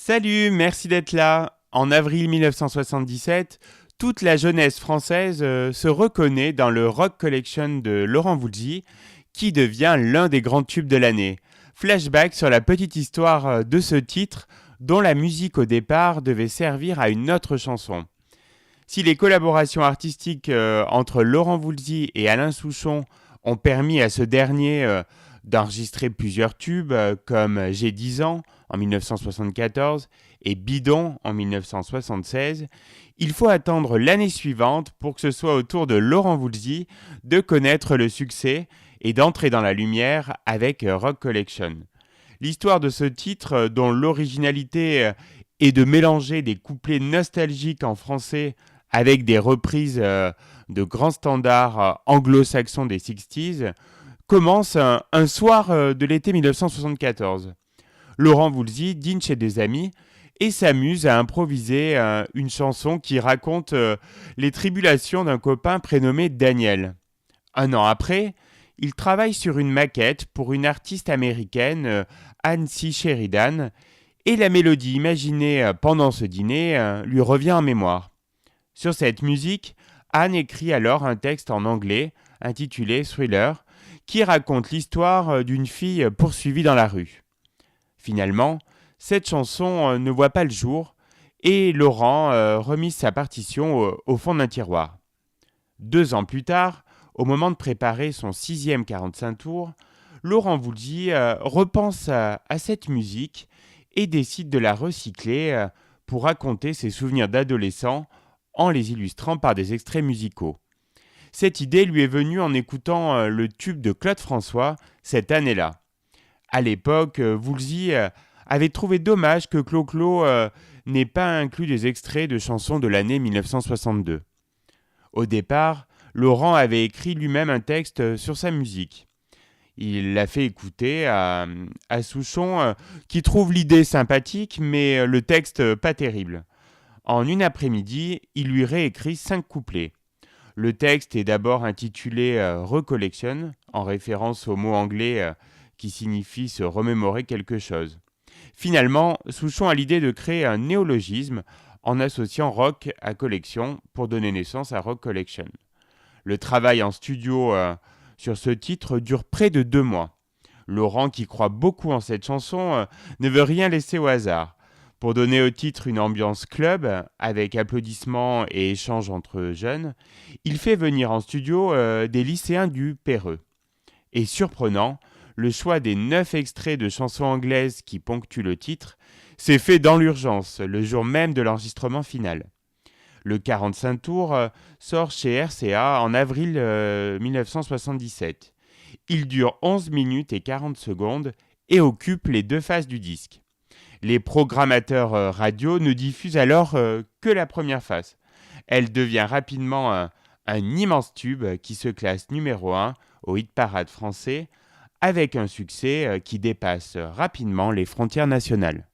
Salut, merci d'être là. En avril 1977, toute la jeunesse française se reconnaît dans le Rock Collection de Laurent Voulzy, qui devient l'un des grands tubes de l'année. Flashback sur la petite histoire de ce titre, dont la musique au départ devait servir à une autre chanson. Si les collaborations artistiques entre Laurent Voulzy et Alain Souchon ont permis à ce dernier d'enregistrer plusieurs tubes comme J'ai 10 ans en 1974 et Bidon en 1976, il faut attendre l'année suivante pour que ce soit au tour de Laurent Voulzy de connaître le succès et d'entrer dans la lumière avec Rock Collection. L'histoire de ce titre, dont l'originalité est de mélanger des couplets nostalgiques en français avec des reprises de grands standards anglo-saxons des 60s, commence un soir de l'été 1974. Laurent Voulzy dîne chez des amis et s'amuse à improviser une chanson qui raconte les tribulations d'un copain prénommé Daniel. Un an après, il travaille sur une maquette pour une artiste américaine, Anne C. Sheridan, et la mélodie imaginée pendant ce dîner lui revient en mémoire. Sur cette musique, Anne écrit alors un texte en anglais intitulé Thriller, qui raconte l'histoire d'une fille poursuivie dans la rue. Finalement, cette chanson ne voit pas le jour et Laurent remise sa partition au fond d'un tiroir. 2 ans plus tard, au moment de préparer son 6e 45 tours, Laurent Voulzy repense à cette musique et décide de la recycler pour raconter ses souvenirs d'adolescent en les illustrant par des extraits musicaux. Cette idée lui est venue en écoutant le tube de Claude François cette année-là. À l'époque, Voulzy avait trouvé dommage que Clo-Clo n'ait pas inclus des extraits de chansons de l'année 1962. Au départ, Laurent avait écrit lui-même un texte sur sa musique. Il l'a fait écouter à Souchon, qui trouve l'idée sympathique, mais le texte pas terrible. En une après-midi, il lui réécrit 5 couplets. Le texte est d'abord intitulé Recollection, en référence au mot anglais qui signifie se remémorer quelque chose. Finalement, Souchon a l'idée de créer un néologisme en associant rock à collection pour donner naissance à Rock Collection. Le travail en studio sur ce titre dure près de 2 mois. Laurent, qui croit beaucoup en cette chanson, ne veut rien laisser au hasard. Pour donner au titre une ambiance club, avec applaudissements et échanges entre jeunes, il fait venir en studio des lycéens du Perreux. Et surprenant, le choix des 9 extraits de chansons anglaises qui ponctuent le titre s'est fait dans l'urgence, le jour même de l'enregistrement final. Le 45 tours sort chez RCA en avril 1977. Il dure 11 minutes et 40 secondes et occupe les 2 faces du disque. Les programmateurs radio ne diffusent alors que la première face. Elle devient rapidement un immense tube qui se classe numéro 1 au hit-parade français avec un succès qui dépasse rapidement les frontières nationales.